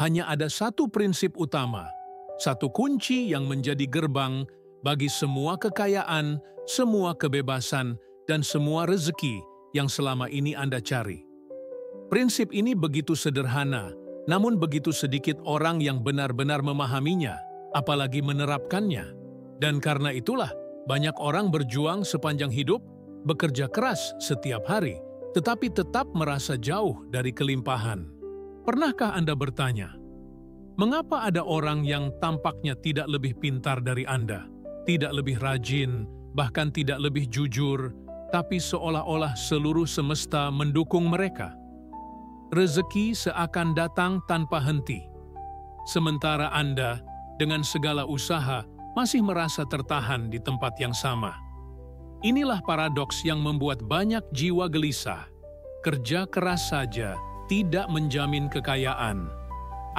hanya ada satu prinsip utama, satu kunci yang menjadi gerbang bagi semua kekayaan, semua kebebasan, dan semua rezeki yang selama ini Anda cari. Prinsip ini begitu sederhana, namun begitu sedikit orang yang benar-benar memahaminya, apalagi menerapkannya. Dan karena itulah, banyak orang berjuang sepanjang hidup, bekerja keras setiap hari, tetapi tetap merasa jauh dari kelimpahan. Pernahkah Anda bertanya, mengapa ada orang yang tampaknya tidak lebih pintar dari Anda, tidak lebih rajin, bahkan tidak lebih jujur, tapi seolah-olah seluruh semesta mendukung mereka? Rezeki seakan datang tanpa henti. Sementara Anda, dengan segala usaha, masih merasa tertahan di tempat yang sama. Inilah paradoks yang membuat banyak jiwa gelisah. Kerja keras saja tidak menjamin kekayaan.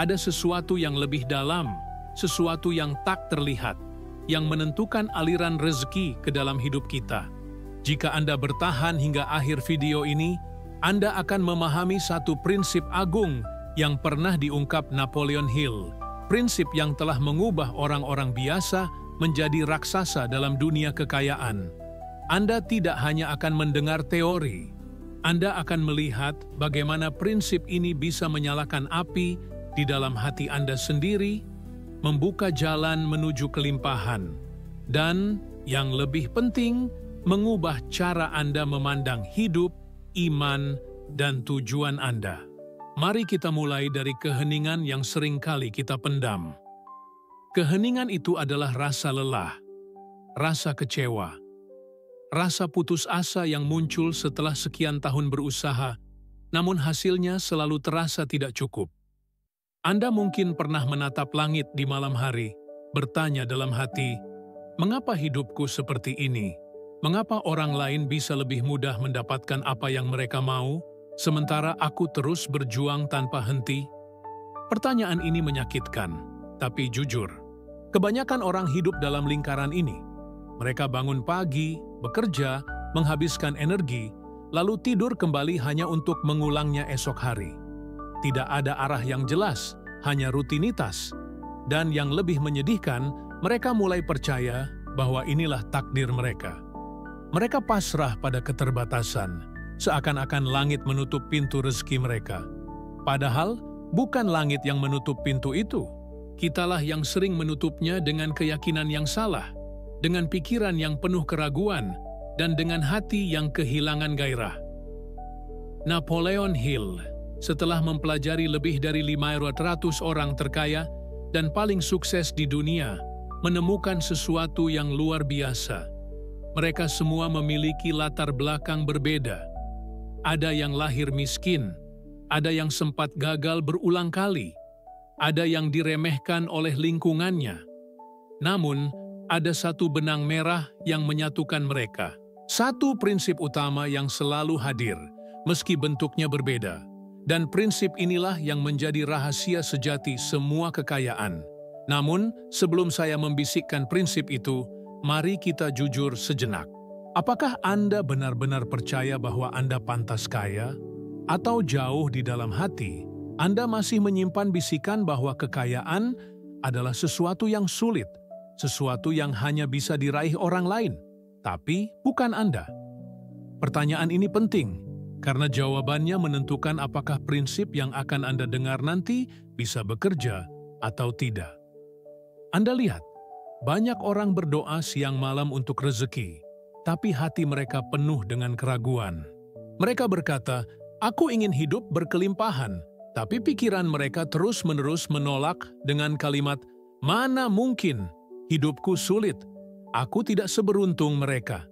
Ada sesuatu yang lebih dalam, sesuatu yang tak terlihat, yang menentukan aliran rezeki ke dalam hidup kita. Jika Anda bertahan hingga akhir video ini, Anda akan memahami satu prinsip agung yang pernah diungkap Napoleon Hill. Prinsip yang telah mengubah orang-orang biasa menjadi raksasa dalam dunia kekayaan. Anda tidak hanya akan mendengar teori, Anda akan melihat bagaimana prinsip ini bisa menyalakan api di dalam hati Anda sendiri, membuka jalan menuju kelimpahan, dan yang lebih penting, mengubah cara Anda memandang hidup, iman, dan tujuan Anda. Mari kita mulai dari keheningan yang sering kali kita pendam. Keheningan itu adalah rasa lelah, rasa kecewa, rasa putus asa yang muncul setelah sekian tahun berusaha, namun hasilnya selalu terasa tidak cukup. Anda mungkin pernah menatap langit di malam hari, bertanya dalam hati, mengapa hidupku seperti ini? Mengapa orang lain bisa lebih mudah mendapatkan apa yang mereka mau, sementara aku terus berjuang tanpa henti? Pertanyaan ini menyakitkan, tapi jujur, kebanyakan orang hidup dalam lingkaran ini. Mereka bangun pagi, bekerja, menghabiskan energi, lalu tidur kembali hanya untuk mengulangnya esok hari. Tidak ada arah yang jelas, hanya rutinitas. Dan yang lebih menyedihkan, mereka mulai percaya bahwa inilah takdir mereka. Mereka pasrah pada keterbatasan, seakan-akan langit menutup pintu rezeki mereka. Padahal, bukan langit yang menutup pintu itu. Kitalah yang sering menutupnya dengan keyakinan yang salah, dengan pikiran yang penuh keraguan, dan dengan hati yang kehilangan gairah. Napoleon Hill, setelah mempelajari lebih dari 500 orang terkaya dan paling sukses di dunia, menemukan sesuatu yang luar biasa. Mereka semua memiliki latar belakang berbeda. Ada yang lahir miskin, ada yang sempat gagal berulang kali, ada yang diremehkan oleh lingkungannya. Namun, ada satu benang merah yang menyatukan mereka. Satu prinsip utama yang selalu hadir, meski bentuknya berbeda. Dan prinsip inilah yang menjadi rahasia sejati semua kekayaan. Namun, sebelum saya membisikkan prinsip itu, mari kita jujur sejenak. Apakah Anda benar-benar percaya bahwa Anda pantas kaya? Atau jauh di dalam hati, Anda masih menyimpan bisikan bahwa kekayaan adalah sesuatu yang sulit, sesuatu yang hanya bisa diraih orang lain, tapi bukan Anda? Pertanyaan ini penting, karena jawabannya menentukan apakah prinsip yang akan Anda dengar nanti bisa bekerja atau tidak. Anda lihat, banyak orang berdoa siang malam untuk rezeki, tapi hati mereka penuh dengan keraguan. Mereka berkata, "Aku ingin hidup berkelimpahan," tapi pikiran mereka terus-menerus menolak dengan kalimat, "Mana mungkin? Hidupku sulit. Aku tidak seberuntung mereka."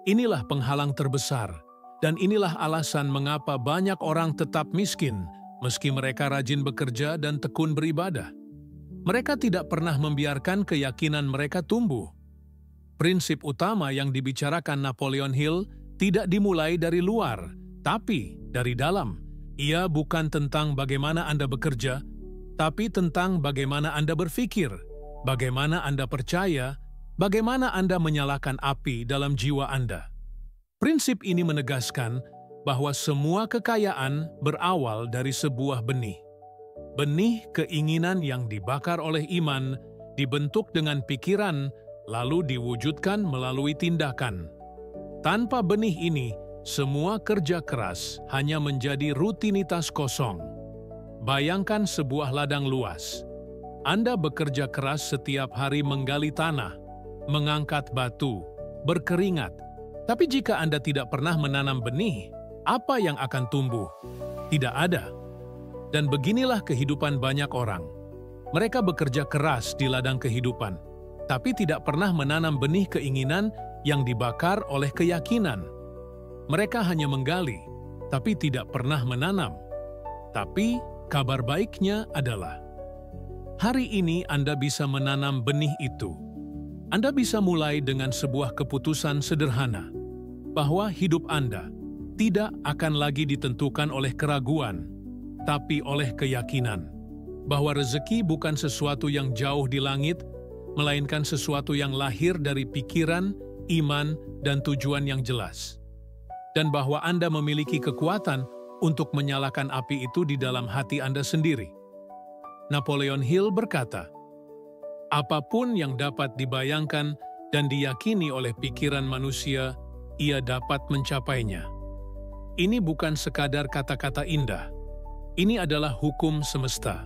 Inilah penghalang terbesar, dan inilah alasan mengapa banyak orang tetap miskin, meski mereka rajin bekerja dan tekun beribadah. Mereka tidak pernah membiarkan keyakinan mereka tumbuh. Prinsip utama yang dibicarakan Napoleon Hill tidak dimulai dari luar, tapi dari dalam. Ia bukan tentang bagaimana Anda bekerja, tapi tentang bagaimana Anda berpikir, bagaimana Anda percaya, bagaimana Anda menyalakan api dalam jiwa Anda. Prinsip ini menegaskan bahwa semua kekayaan berawal dari sebuah benih. Benih keinginan yang dibakar oleh iman dibentuk dengan pikiran, lalu diwujudkan melalui tindakan. Tanpa benih ini, semua kerja keras hanya menjadi rutinitas kosong. Bayangkan sebuah ladang luas. Anda bekerja keras setiap hari menggali tanah, mengangkat batu, berkeringat. Tapi jika Anda tidak pernah menanam benih, apa yang akan tumbuh? Tidak ada. Dan beginilah kehidupan banyak orang. Mereka bekerja keras di ladang kehidupan, tapi tidak pernah menanam benih keinginan yang dibakar oleh keyakinan. Mereka hanya menggali, tapi tidak pernah menanam. Tapi kabar baiknya adalah, hari ini Anda bisa menanam benih itu. Anda bisa mulai dengan sebuah keputusan sederhana, bahwa hidup Anda tidak akan lagi ditentukan oleh keraguan, tapi oleh keyakinan. Bahwa rezeki bukan sesuatu yang jauh di langit, melainkan sesuatu yang lahir dari pikiran, iman, dan tujuan yang jelas. Dan bahwa Anda memiliki kekuatan untuk menyalakan api itu di dalam hati Anda sendiri. Napoleon Hill berkata, apapun yang dapat dibayangkan dan diyakini oleh pikiran manusia, ia dapat mencapainya. Ini bukan sekadar kata-kata indah. Ini adalah hukum semesta.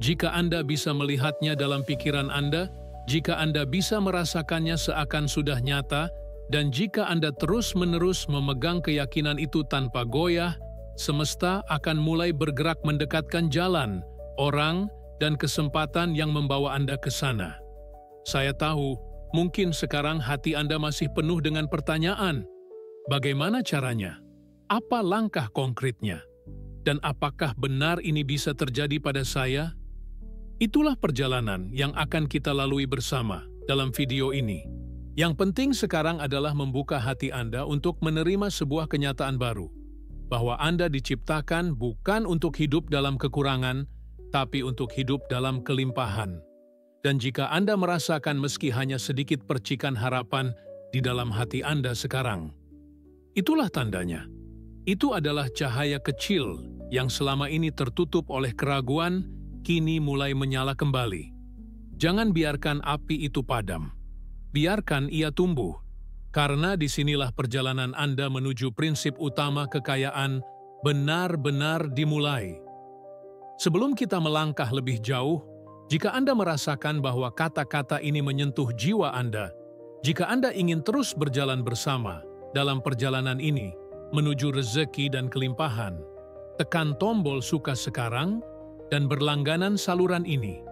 Jika Anda bisa melihatnya dalam pikiran Anda, jika Anda bisa merasakannya seakan sudah nyata, dan jika Anda terus-menerus memegang keyakinan itu tanpa goyah, semesta akan mulai bergerak mendekatkan jalan, orang, dan kesempatan yang membawa Anda ke sana. Saya tahu, mungkin sekarang hati Anda masih penuh dengan pertanyaan. Bagaimana caranya? Apa langkah konkretnya? Dan apakah benar ini bisa terjadi pada saya? Itulah perjalanan yang akan kita lalui bersama dalam video ini. Yang penting sekarang adalah membuka hati Anda untuk menerima sebuah kenyataan baru, bahwa Anda diciptakan bukan untuk hidup dalam kekurangan, tapi untuk hidup dalam kelimpahan. Dan jika Anda merasakan meski hanya sedikit percikan harapan di dalam hati Anda sekarang, itulah tandanya. Itu adalah cahaya kecil yang selama ini tertutup oleh keraguan, kini mulai menyala kembali. Jangan biarkan api itu padam. Biarkan ia tumbuh, karena disinilah perjalanan Anda menuju prinsip utama kekayaan benar-benar dimulai. Sebelum kita melangkah lebih jauh, jika Anda merasakan bahwa kata-kata ini menyentuh jiwa Anda, jika Anda ingin terus berjalan bersama dalam perjalanan ini menuju rezeki dan kelimpahan, tekan tombol suka sekarang dan berlangganan saluran ini.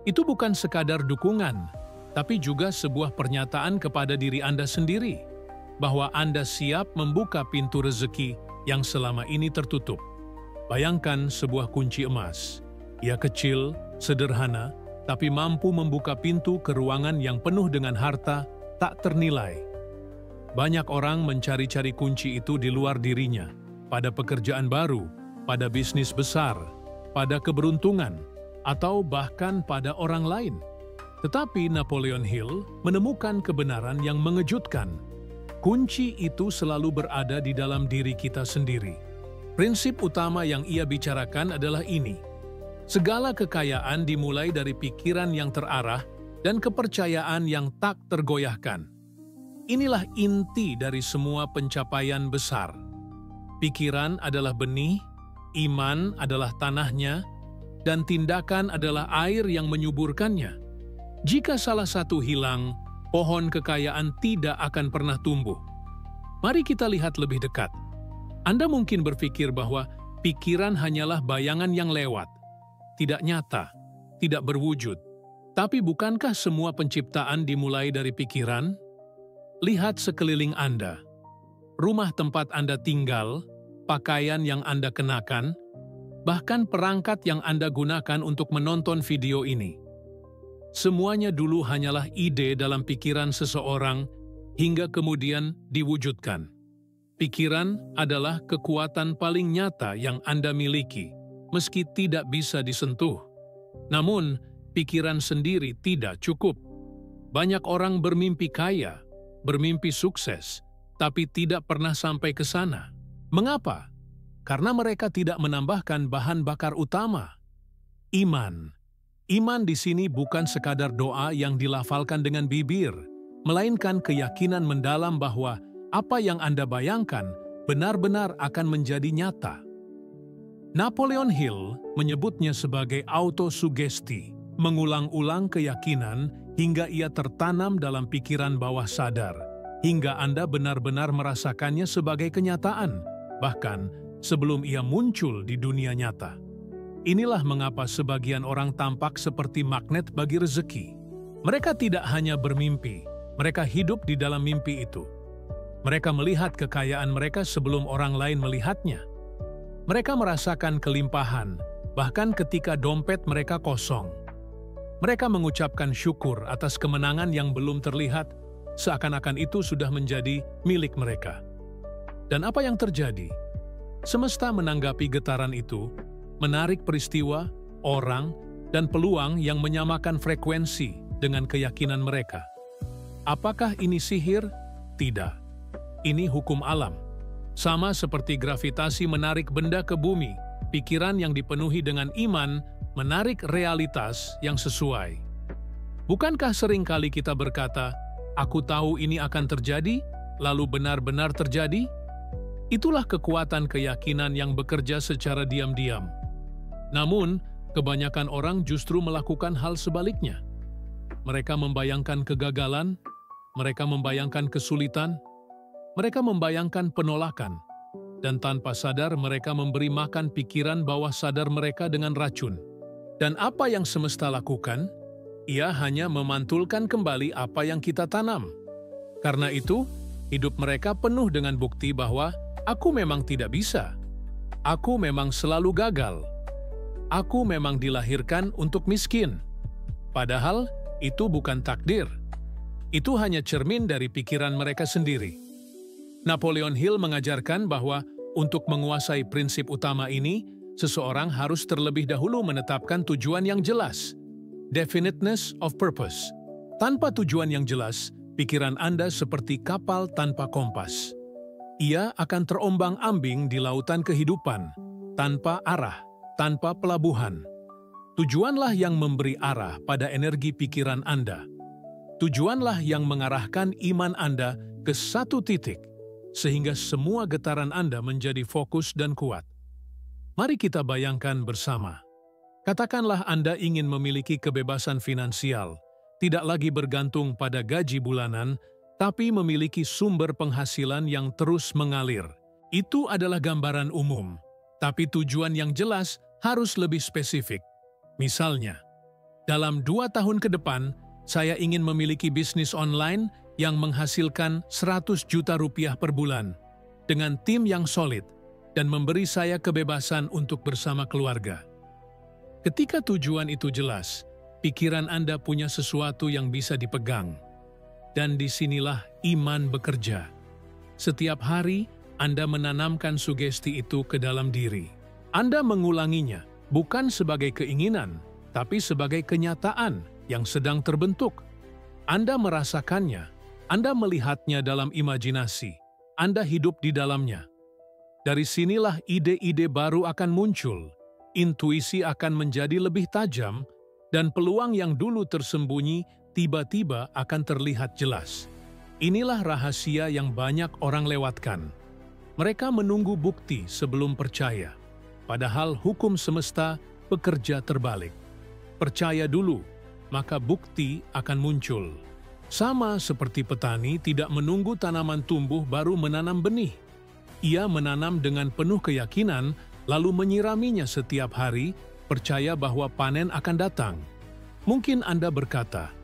Itu bukan sekadar dukungan, tapi juga sebuah pernyataan kepada diri Anda sendiri, bahwa Anda siap membuka pintu rezeki yang selama ini tertutup. Bayangkan sebuah kunci emas. Ia kecil, sederhana, tapi mampu membuka pintu ke ruangan yang penuh dengan harta tak ternilai. Banyak orang mencari-cari kunci itu di luar dirinya, pada pekerjaan baru, pada bisnis besar, pada keberuntungan, atau bahkan pada orang lain. Tetapi Napoleon Hill menemukan kebenaran yang mengejutkan. Kunci itu selalu berada di dalam diri kita sendiri. Prinsip utama yang ia bicarakan adalah ini. Segala kekayaan dimulai dari pikiran yang terarah dan kepercayaan yang tak tergoyahkan. Inilah inti dari semua pencapaian besar. Pikiran adalah benih, iman adalah tanahnya, dan tindakan adalah air yang menyuburkannya. Jika salah satu hilang, pohon kekayaan tidak akan pernah tumbuh. Mari kita lihat lebih dekat. Anda mungkin berpikir bahwa pikiran hanyalah bayangan yang lewat, tidak nyata, tidak berwujud. Tapi bukankah semua penciptaan dimulai dari pikiran? Lihat sekeliling Anda. Rumah tempat Anda tinggal, pakaian yang Anda kenakan, bahkan perangkat yang Anda gunakan untuk menonton video ini. Semuanya dulu hanyalah ide dalam pikiran seseorang hingga kemudian diwujudkan. Pikiran adalah kekuatan paling nyata yang Anda miliki, meski tidak bisa disentuh. Namun, pikiran sendiri tidak cukup. Banyak orang bermimpi kaya, bermimpi sukses, tapi tidak pernah sampai ke sana. Mengapa? Karena mereka tidak menambahkan bahan bakar utama. Iman. Iman di sini bukan sekadar doa yang dilafalkan dengan bibir, melainkan keyakinan mendalam bahwa apa yang Anda bayangkan benar-benar akan menjadi nyata. Napoleon Hill menyebutnya sebagai autosugesti, mengulang-ulang keyakinan hingga ia tertanam dalam pikiran bawah sadar, hingga Anda benar-benar merasakannya sebagai kenyataan, bahkan sebelum ia muncul di dunia nyata. Inilah mengapa sebagian orang tampak seperti magnet bagi rezeki. Mereka tidak hanya bermimpi, mereka hidup di dalam mimpi itu. Mereka melihat kekayaan mereka sebelum orang lain melihatnya. Mereka merasakan kelimpahan, bahkan ketika dompet mereka kosong. Mereka mengucapkan syukur atas kemenangan yang belum terlihat, seakan-akan itu sudah menjadi milik mereka. Dan apa yang terjadi? Semesta menanggapi getaran itu, menarik peristiwa, orang, dan peluang yang menyamakan frekuensi dengan keyakinan mereka. Apakah ini sihir? Tidak. Ini hukum alam. Sama seperti gravitasi menarik benda ke bumi, pikiran yang dipenuhi dengan iman menarik realitas yang sesuai. Bukankah seringkali kita berkata, "Aku tahu ini akan terjadi," lalu benar-benar terjadi? Itulah kekuatan keyakinan yang bekerja secara diam-diam. Namun, kebanyakan orang justru melakukan hal sebaliknya. Mereka membayangkan kegagalan, mereka membayangkan kesulitan, mereka membayangkan penolakan, dan tanpa sadar mereka memberi makan pikiran bawah sadar mereka dengan racun. Dan apa yang semesta lakukan? Ia hanya memantulkan kembali apa yang kita tanam. Karena itu, hidup mereka penuh dengan bukti bahwa aku memang tidak bisa. Aku memang selalu gagal. Aku memang dilahirkan untuk miskin. Padahal itu bukan takdir. Itu hanya cermin dari pikiran mereka sendiri. Napoleon Hill mengajarkan bahwa untuk menguasai prinsip utama ini, seseorang harus terlebih dahulu menetapkan tujuan yang jelas. Definiteness of purpose. Tanpa tujuan yang jelas, pikiran Anda seperti kapal tanpa kompas. Ia akan terombang-ambing di lautan kehidupan, tanpa arah, tanpa pelabuhan. Tujuanlah yang memberi arah pada energi pikiran Anda. Tujuanlah yang mengarahkan iman Anda ke satu titik, sehingga semua getaran Anda menjadi fokus dan kuat. Mari kita bayangkan bersama. Katakanlah Anda ingin memiliki kebebasan finansial, tidak lagi bergantung pada gaji bulanan, tapi memiliki sumber penghasilan yang terus mengalir. Itu adalah gambaran umum, tapi tujuan yang jelas harus lebih spesifik. Misalnya, dalam 2 tahun ke depan, saya ingin memiliki bisnis online yang menghasilkan 100 juta rupiah per bulan, dengan tim yang solid, dan memberi saya kebebasan untuk bersama keluarga. Ketika tujuan itu jelas, pikiran Anda punya sesuatu yang bisa dipegang. Dan disinilah iman bekerja. Setiap hari, Anda menanamkan sugesti itu ke dalam diri. Anda mengulanginya, bukan sebagai keinginan, tapi sebagai kenyataan yang sedang terbentuk. Anda merasakannya, Anda melihatnya dalam imajinasi, Anda hidup di dalamnya. Dari sinilah ide-ide baru akan muncul, intuisi akan menjadi lebih tajam, dan peluang yang dulu tersembunyi tiba-tiba akan terlihat jelas. Inilah rahasia yang banyak orang lewatkan. Mereka menunggu bukti sebelum percaya, padahal hukum semesta bekerja terbalik. Percaya dulu, maka bukti akan muncul. Sama seperti petani tidak menunggu tanaman tumbuh baru menanam benih. Ia menanam dengan penuh keyakinan, lalu menyiraminya setiap hari, percaya bahwa panen akan datang. Mungkin Anda berkata,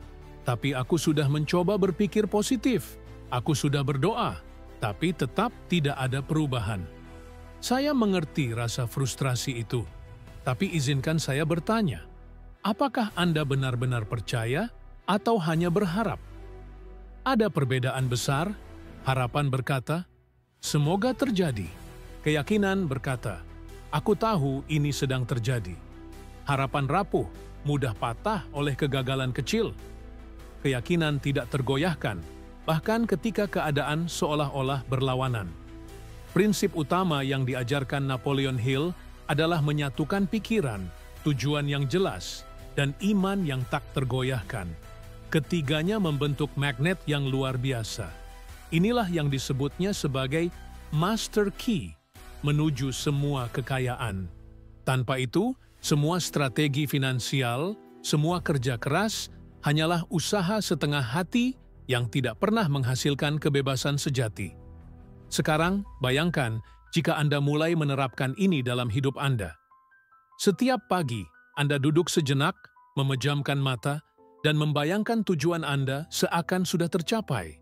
"Tapi aku sudah mencoba berpikir positif, aku sudah berdoa, tapi tetap tidak ada perubahan." Saya mengerti rasa frustrasi itu, tapi izinkan saya bertanya, apakah Anda benar-benar percaya atau hanya berharap? Ada perbedaan besar. Harapan berkata, "Semoga terjadi." Keyakinan berkata, "Aku tahu ini sedang terjadi." Harapan rapuh, mudah patah oleh kegagalan kecil. Keyakinan tidak tergoyahkan, bahkan ketika keadaan seolah-olah berlawanan. Prinsip utama yang diajarkan Napoleon Hill adalah menyatukan pikiran, tujuan yang jelas, dan iman yang tak tergoyahkan. Ketiganya membentuk magnet yang luar biasa. Inilah yang disebutnya sebagai master key menuju semua kekayaan. Tanpa itu, semua strategi finansial, semua kerja keras, hanyalah usaha setengah hati yang tidak pernah menghasilkan kebebasan sejati. Sekarang, bayangkan jika Anda mulai menerapkan ini dalam hidup Anda. Setiap pagi, Anda duduk sejenak, memejamkan mata, dan membayangkan tujuan Anda seakan sudah tercapai.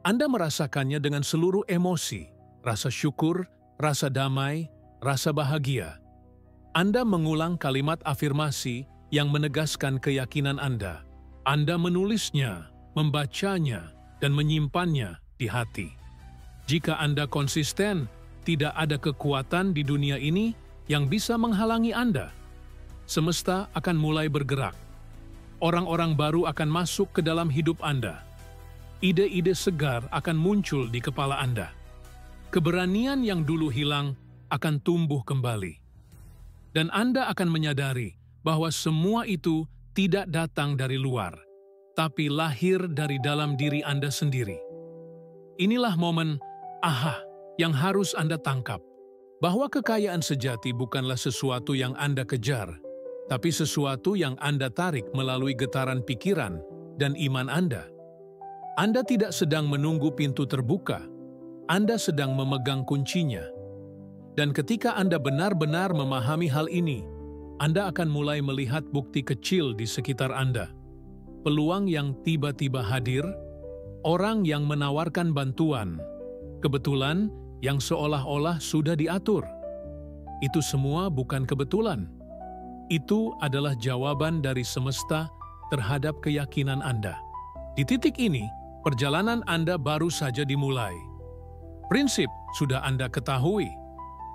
Anda merasakannya dengan seluruh emosi, rasa syukur, rasa damai, rasa bahagia. Anda mengulang kalimat afirmasi yang menegaskan keyakinan Anda. Anda menulisnya, membacanya, dan menyimpannya di hati. Jika Anda konsisten, tidak ada kekuatan di dunia ini yang bisa menghalangi Anda. Semesta akan mulai bergerak. Orang-orang baru akan masuk ke dalam hidup Anda. Ide-ide segar akan muncul di kepala Anda. Keberanian yang dulu hilang akan tumbuh kembali. Dan Anda akan menyadari bahwa semua itu tidak datang dari luar, tapi lahir dari dalam diri Anda sendiri. Inilah momen aha yang harus Anda tangkap, bahwa kekayaan sejati bukanlah sesuatu yang Anda kejar, tapi sesuatu yang Anda tarik melalui getaran pikiran dan iman Anda. Anda tidak sedang menunggu pintu terbuka, Anda sedang memegang kuncinya. Dan ketika Anda benar-benar memahami hal ini, Anda akan mulai melihat bukti kecil di sekitar Anda. Peluang yang tiba-tiba hadir, orang yang menawarkan bantuan, kebetulan yang seolah-olah sudah diatur. Itu semua bukan kebetulan. Itu adalah jawaban dari semesta terhadap keyakinan Anda. Di titik ini, perjalanan Anda baru saja dimulai. Prinsip sudah Anda ketahui.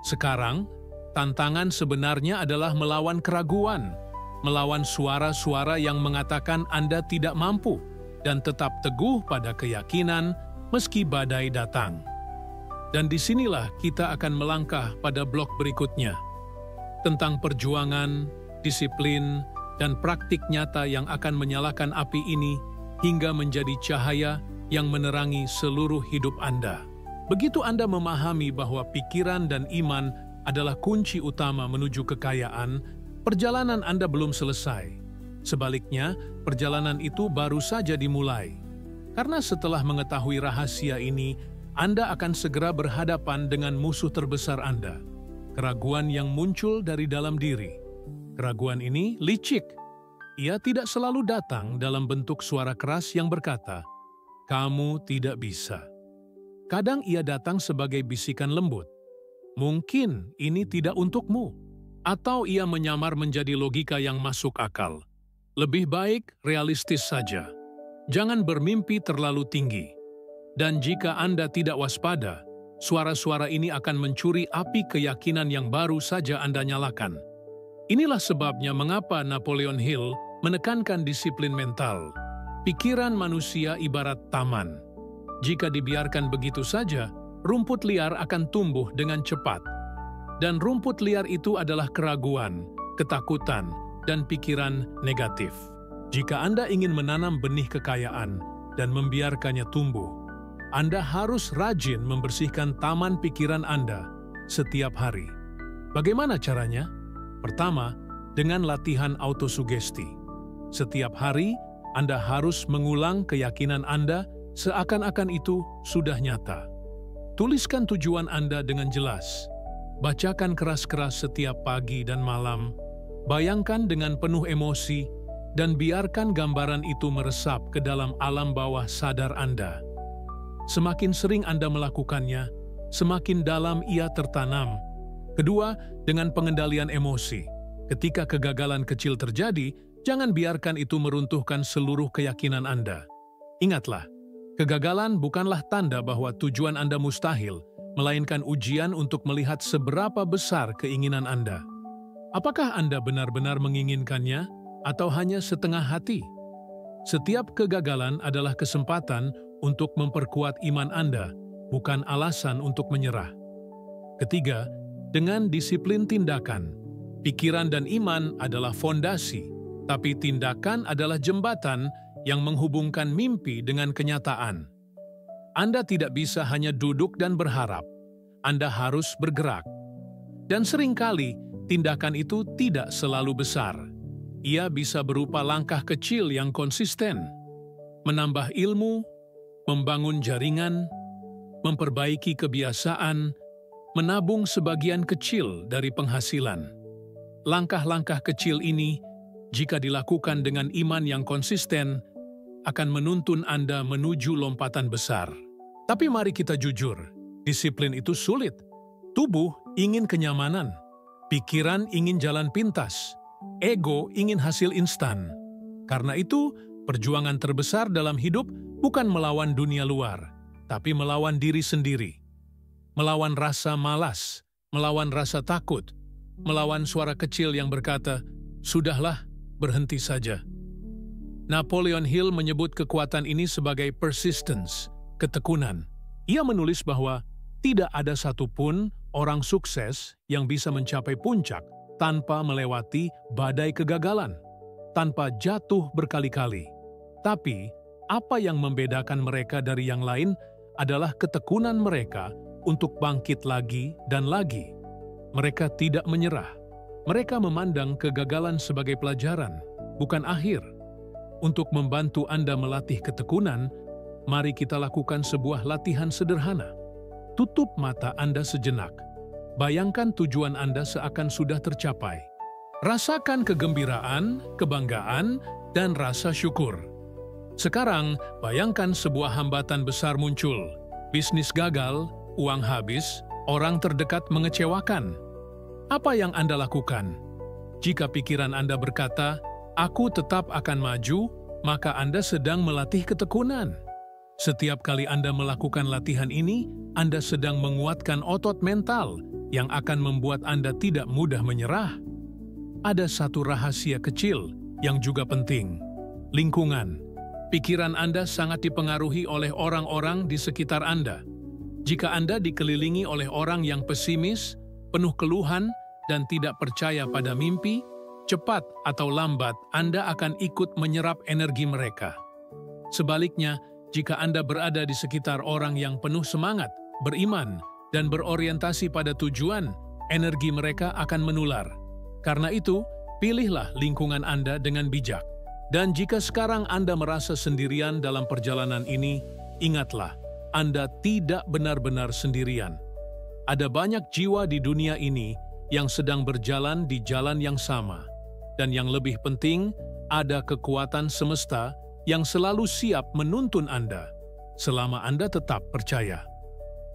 Sekarang, tantangan sebenarnya adalah melawan keraguan, melawan suara-suara yang mengatakan Anda tidak mampu, dan tetap teguh pada keyakinan meski badai datang. Dan disinilah kita akan melangkah pada blok berikutnya, tentang perjuangan, disiplin, dan praktik nyata yang akan menyalakan api ini hingga menjadi cahaya yang menerangi seluruh hidup Anda. Begitu Anda memahami bahwa pikiran dan iman adalah kunci utama menuju kekayaan, perjalanan Anda belum selesai. Sebaliknya, perjalanan itu baru saja dimulai. Karena setelah mengetahui rahasia ini, Anda akan segera berhadapan dengan musuh terbesar Anda, keraguan yang muncul dari dalam diri. Keraguan ini licik. Ia tidak selalu datang dalam bentuk suara keras yang berkata, "Kamu tidak bisa." Kadang ia datang sebagai bisikan lembut, "Mungkin ini tidak untukmu." Atau ia menyamar menjadi logika yang masuk akal. Lebih baik realistis saja. Jangan bermimpi terlalu tinggi. Dan jika Anda tidak waspada, suara-suara ini akan mencuri api keyakinan yang baru saja Anda nyalakan. Inilah sebabnya mengapa Napoleon Hill menekankan disiplin mental. Pikiran manusia ibarat taman. Jika dibiarkan begitu saja, rumput liar akan tumbuh dengan cepat. Dan rumput liar itu adalah keraguan, ketakutan, dan pikiran negatif. Jika Anda ingin menanam benih kekayaan dan membiarkannya tumbuh, Anda harus rajin membersihkan taman pikiran Anda setiap hari. Bagaimana caranya? Pertama, dengan latihan autosugesti. Setiap hari, Anda harus mengulang keyakinan Anda seakan-akan itu sudah nyata. Tuliskan tujuan Anda dengan jelas. Bacakan keras-keras setiap pagi dan malam. Bayangkan dengan penuh emosi dan biarkan gambaran itu meresap ke dalam alam bawah sadar Anda. Semakin sering Anda melakukannya, semakin dalam ia tertanam. Kedua, dengan pengendalian emosi. Ketika kegagalan kecil terjadi, jangan biarkan itu meruntuhkan seluruh keyakinan Anda. Ingatlah, kegagalan bukanlah tanda bahwa tujuan Anda mustahil, melainkan ujian untuk melihat seberapa besar keinginan Anda. Apakah Anda benar-benar menginginkannya atau hanya setengah hati? Setiap kegagalan adalah kesempatan untuk memperkuat iman Anda, bukan alasan untuk menyerah. Ketiga, dengan disiplin tindakan. Pikiran dan iman adalah fondasi, tapi tindakan adalah jembatan yang menghubungkan mimpi dengan kenyataan. Anda tidak bisa hanya duduk dan berharap. Anda harus bergerak. Dan seringkali, tindakan itu tidak selalu besar. Ia bisa berupa langkah kecil yang konsisten, menambah ilmu, membangun jaringan, memperbaiki kebiasaan, menabung sebagian kecil dari penghasilan. Langkah-langkah kecil ini, jika dilakukan dengan iman yang konsisten, akan menuntun Anda menuju lompatan besar. Tapi mari kita jujur, disiplin itu sulit. Tubuh ingin kenyamanan, pikiran ingin jalan pintas, ego ingin hasil instan. Karena itu, perjuangan terbesar dalam hidup bukan melawan dunia luar, tapi melawan diri sendiri. Melawan rasa malas, melawan rasa takut, melawan suara kecil yang berkata, "Sudahlah, berhenti saja." Napoleon Hill menyebut kekuatan ini sebagai persistence, ketekunan. Ia menulis bahwa tidak ada satupun orang sukses yang bisa mencapai puncak tanpa melewati badai kegagalan, tanpa jatuh berkali-kali. Tapi, apa yang membedakan mereka dari yang lain adalah ketekunan mereka untuk bangkit lagi dan lagi. Mereka tidak menyerah. Mereka memandang kegagalan sebagai pelajaran, bukan akhir. Untuk membantu Anda melatih ketekunan, mari kita lakukan sebuah latihan sederhana. Tutup mata Anda sejenak. Bayangkan tujuan Anda seakan sudah tercapai. Rasakan kegembiraan, kebanggaan, dan rasa syukur. Sekarang, bayangkan sebuah hambatan besar muncul. Bisnis gagal, uang habis, orang terdekat mengecewakan. Apa yang Anda lakukan? Jika pikiran Anda berkata, "Aku tetap akan maju," maka Anda sedang melatih ketekunan. Setiap kali Anda melakukan latihan ini, Anda sedang menguatkan otot mental yang akan membuat Anda tidak mudah menyerah. Ada satu rahasia kecil yang juga penting. Lingkungan. Pikiran Anda sangat dipengaruhi oleh orang-orang di sekitar Anda. Jika Anda dikelilingi oleh orang yang pesimis, penuh keluhan, dan tidak percaya pada mimpi, cepat atau lambat Anda akan ikut menyerap energi mereka. Sebaliknya, jika Anda berada di sekitar orang yang penuh semangat, beriman, dan berorientasi pada tujuan, energi mereka akan menular. Karena itu, pilihlah lingkungan Anda dengan bijak. Dan jika sekarang Anda merasa sendirian dalam perjalanan ini, ingatlah, Anda tidak benar-benar sendirian. Ada banyak jiwa di dunia ini yang sedang berjalan di jalan yang sama. Dan yang lebih penting, ada kekuatan semesta yang selalu siap menuntun Anda, selama Anda tetap percaya.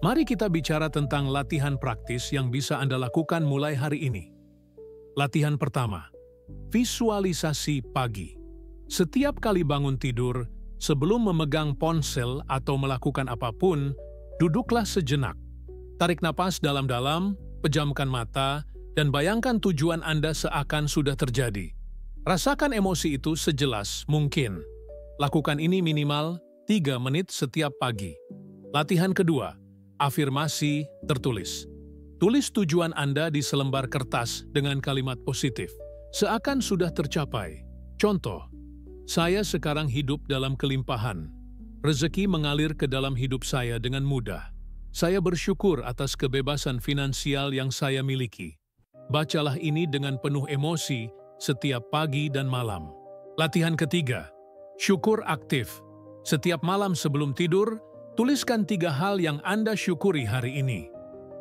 Mari kita bicara tentang latihan praktis yang bisa Anda lakukan mulai hari ini. Latihan pertama, visualisasi pagi. Setiap kali bangun tidur, sebelum memegang ponsel atau melakukan apapun, duduklah sejenak. Tarik napas dalam-dalam, pejamkan mata, dan bayangkan tujuan Anda seakan sudah terjadi. Rasakan emosi itu sejelas mungkin. Lakukan ini minimal 3 menit setiap pagi. Latihan kedua, afirmasi tertulis. Tulis tujuan Anda di selembar kertas dengan kalimat positif, seakan sudah tercapai. Contoh, "Saya sekarang hidup dalam kelimpahan. Rezeki mengalir ke dalam hidup saya dengan mudah. Saya bersyukur atas kebebasan finansial yang saya miliki." Bacalah ini dengan penuh emosi setiap pagi dan malam. Latihan ketiga, syukur aktif. Setiap malam sebelum tidur, tuliskan 3 hal yang Anda syukuri hari ini.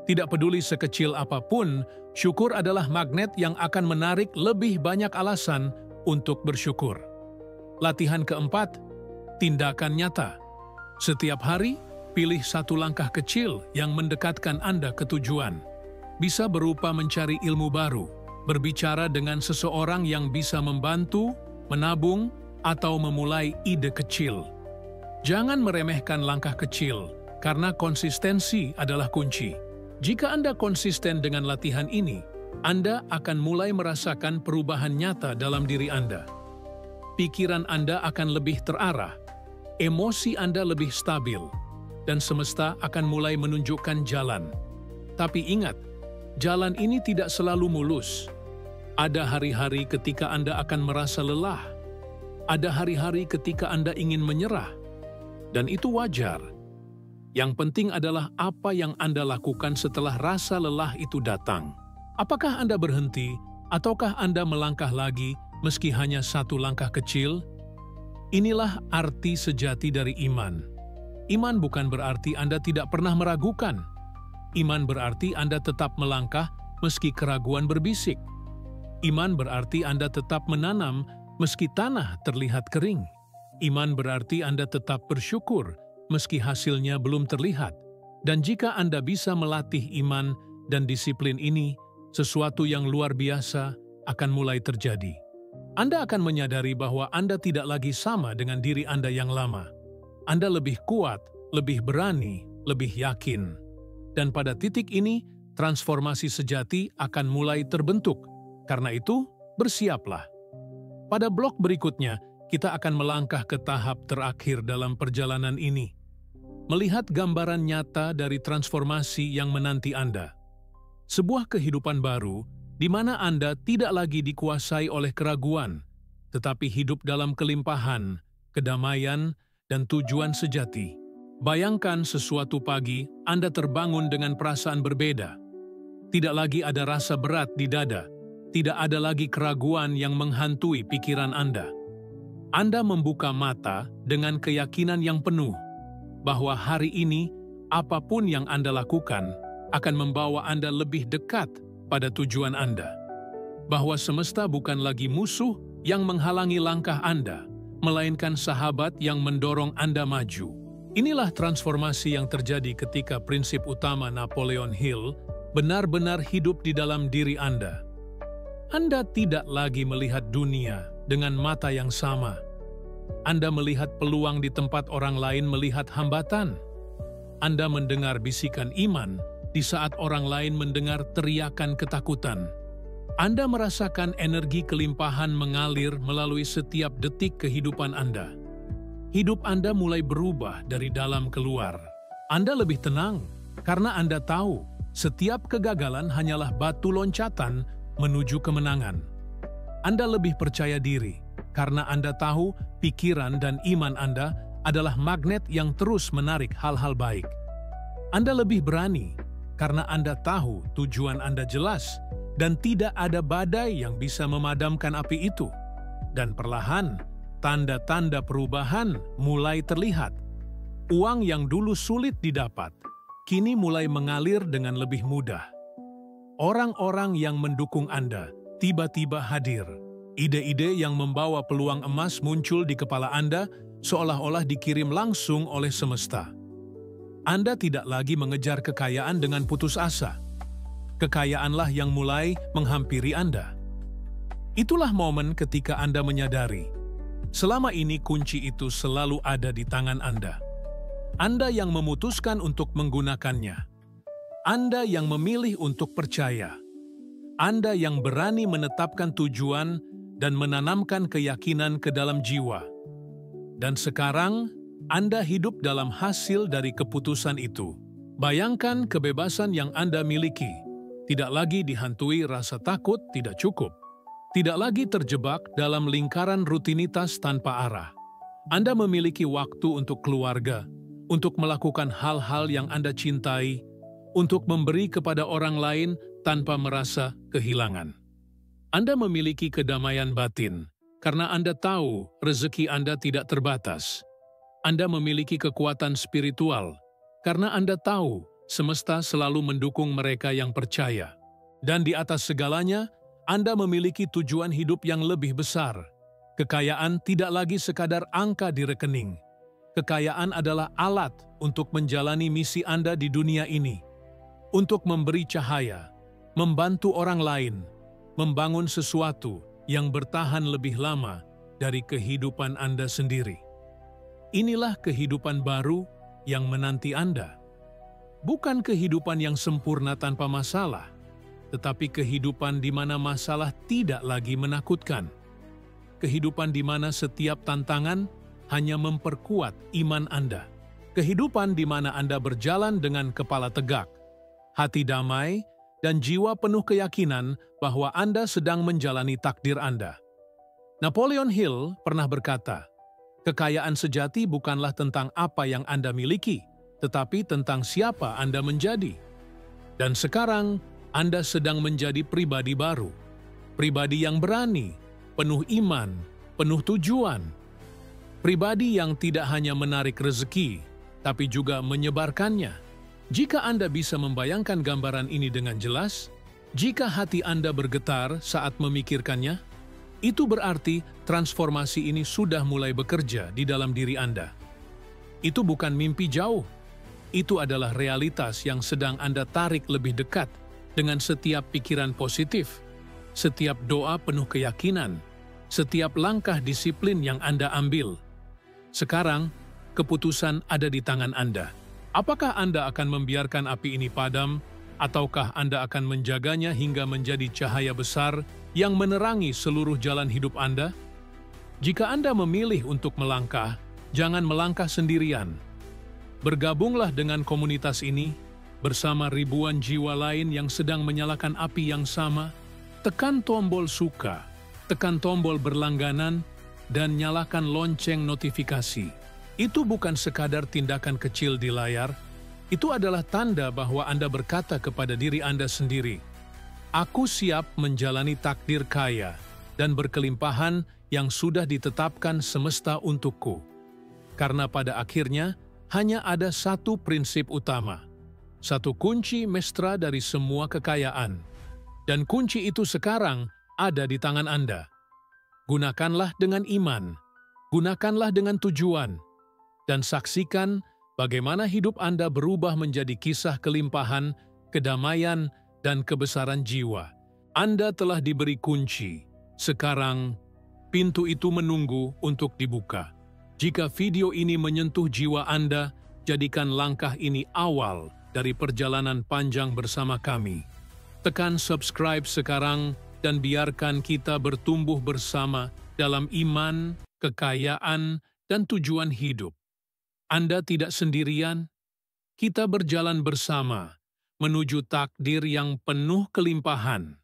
Tidak peduli sekecil apapun, syukur adalah magnet yang akan menarik lebih banyak alasan untuk bersyukur. Latihan keempat, tindakan nyata. Setiap hari, pilih satu langkah kecil yang mendekatkan Anda ke tujuan. Bisa berupa mencari ilmu baru, berbicara dengan seseorang yang bisa membantu, menabung, atau memulai ide kecil. Jangan meremehkan langkah kecil, karena konsistensi adalah kunci. Jika Anda konsisten dengan latihan ini, Anda akan mulai merasakan perubahan nyata dalam diri Anda. Pikiran Anda akan lebih terarah, emosi Anda lebih stabil, dan semesta akan mulai menunjukkan jalan. Tapi ingat, jalan ini tidak selalu mulus. Ada hari-hari ketika Anda akan merasa lelah. Ada hari-hari ketika Anda ingin menyerah. Dan itu wajar. Yang penting adalah apa yang Anda lakukan setelah rasa lelah itu datang. Apakah Anda berhenti, ataukah Anda melangkah lagi meski hanya satu langkah kecil? Inilah arti sejati dari iman. Iman bukan berarti Anda tidak pernah meragukan. Iman berarti Anda tetap melangkah meski keraguan berbisik. Iman berarti Anda tetap menanam meski tanah terlihat kering. Iman berarti Anda tetap bersyukur meski hasilnya belum terlihat. Dan jika Anda bisa melatih iman dan disiplin ini, sesuatu yang luar biasa akan mulai terjadi. Anda akan menyadari bahwa Anda tidak lagi sama dengan diri Anda yang lama. Anda lebih kuat, lebih berani, lebih yakin. Dan pada titik ini, transformasi sejati akan mulai terbentuk. Karena itu, bersiaplah. Pada blok berikutnya, kita akan melangkah ke tahap terakhir dalam perjalanan ini. Melihat gambaran nyata dari transformasi yang menanti Anda. Sebuah kehidupan baru, di mana Anda tidak lagi dikuasai oleh keraguan, tetapi hidup dalam kelimpahan, kedamaian, dan tujuan sejati. Bayangkan sesuatu pagi, Anda terbangun dengan perasaan berbeda. Tidak lagi ada rasa berat di dada. Tidak ada lagi keraguan yang menghantui pikiran Anda. Anda membuka mata dengan keyakinan yang penuh bahwa hari ini, apapun yang Anda lakukan akan membawa Anda lebih dekat pada tujuan Anda. Bahwa semesta bukan lagi musuh yang menghalangi langkah Anda, melainkan sahabat yang mendorong Anda maju. Inilah transformasi yang terjadi ketika prinsip utama Napoleon Hill benar-benar hidup di dalam diri Anda. Anda tidak lagi melihat dunia dengan mata yang sama. Anda melihat peluang di tempat orang lain melihat hambatan. Anda mendengar bisikan iman di saat orang lain mendengar teriakan ketakutan. Anda merasakan energi kelimpahan mengalir melalui setiap detik kehidupan Anda. Hidup Anda mulai berubah dari dalam keluar. Anda lebih tenang karena Anda tahu setiap kegagalan hanyalah batu loncatan menuju kemenangan. Anda lebih percaya diri karena Anda tahu pikiran dan iman Anda adalah magnet yang terus menarik hal-hal baik. Anda lebih berani karena Anda tahu tujuan Anda jelas dan tidak ada badai yang bisa memadamkan api itu. Dan perlahan, tanda-tanda perubahan mulai terlihat. Uang yang dulu sulit didapat, kini mulai mengalir dengan lebih mudah. Orang-orang yang mendukung Anda tiba-tiba hadir. Ide-ide yang membawa peluang emas muncul di kepala Anda seolah-olah dikirim langsung oleh semesta. Anda tidak lagi mengejar kekayaan dengan putus asa. Kekayaanlah yang mulai menghampiri Anda. Itulah momen ketika Anda menyadari, selama ini kunci itu selalu ada di tangan Anda. Anda yang memutuskan untuk menggunakannya. Anda yang memilih untuk percaya. Anda yang berani menetapkan tujuan dan menanamkan keyakinan ke dalam jiwa. Dan sekarang, Anda hidup dalam hasil dari keputusan itu. Bayangkan kebebasan yang Anda miliki. Tidak lagi dihantui rasa takut tidak cukup. Tidak lagi terjebak dalam lingkaran rutinitas tanpa arah. Anda memiliki waktu untuk keluarga, untuk melakukan hal-hal yang Anda cintai, untuk memberi kepada orang lain tanpa merasa kehilangan. Anda memiliki kedamaian batin, karena Anda tahu rezeki Anda tidak terbatas. Anda memiliki kekuatan spiritual, karena Anda tahu semesta selalu mendukung mereka yang percaya. Dan di atas segalanya, Anda memiliki tujuan hidup yang lebih besar. Kekayaan tidak lagi sekadar angka di rekening. Kekayaan adalah alat untuk menjalani misi Anda di dunia ini. Untuk memberi cahaya, membantu orang lain, membangun sesuatu yang bertahan lebih lama dari kehidupan Anda sendiri. Inilah kehidupan baru yang menanti Anda. Bukan kehidupan yang sempurna tanpa masalah, tetapi kehidupan di mana masalah tidak lagi menakutkan. Kehidupan di mana setiap tantangan hanya memperkuat iman Anda. Kehidupan di mana Anda berjalan dengan kepala tegak, hati damai, dan jiwa penuh keyakinan bahwa Anda sedang menjalani takdir Anda. Napoleon Hill pernah berkata, "Kekayaan sejati bukanlah tentang apa yang Anda miliki, tetapi tentang siapa Anda menjadi." Dan sekarang, Anda sedang menjadi pribadi baru. Pribadi yang berani, penuh iman, penuh tujuan. Pribadi yang tidak hanya menarik rezeki, tapi juga menyebarkannya. Jika Anda bisa membayangkan gambaran ini dengan jelas, jika hati Anda bergetar saat memikirkannya, itu berarti transformasi ini sudah mulai bekerja di dalam diri Anda. Itu bukan mimpi jauh. Itu adalah realitas yang sedang Anda tarik lebih dekat dengan setiap pikiran positif, setiap doa penuh keyakinan, setiap langkah disiplin yang Anda ambil. Sekarang, keputusan ada di tangan Anda. Apakah Anda akan membiarkan api ini padam, ataukah Anda akan menjaganya hingga menjadi cahaya besar yang menerangi seluruh jalan hidup Anda? Jika Anda memilih untuk melangkah, jangan melangkah sendirian. Bergabunglah dengan komunitas ini, bersama ribuan jiwa lain yang sedang menyalakan api yang sama. Tekan tombol suka, tekan tombol berlangganan, dan nyalakan lonceng notifikasi. Itu bukan sekadar tindakan kecil di layar, itu adalah tanda bahwa Anda berkata kepada diri Anda sendiri, "Aku siap menjalani takdir kaya dan berkelimpahan yang sudah ditetapkan semesta untukku." Karena pada akhirnya, hanya ada satu prinsip utama, satu kunci mestra dari semua kekayaan. Dan kunci itu sekarang ada di tangan Anda. Gunakanlah dengan iman, gunakanlah dengan tujuan, dan saksikan bagaimana hidup Anda berubah menjadi kisah kelimpahan, kedamaian, dan kebesaran jiwa. Anda telah diberi kunci. Sekarang, pintu itu menunggu untuk dibuka. Jika video ini menyentuh jiwa Anda, jadikan langkah ini awal dari perjalanan panjang bersama kami. Tekan subscribe sekarang dan biarkan kita bertumbuh bersama dalam iman, kekayaan, dan tujuan hidup. Anda tidak sendirian, kita berjalan bersama menuju takdir yang penuh kelimpahan.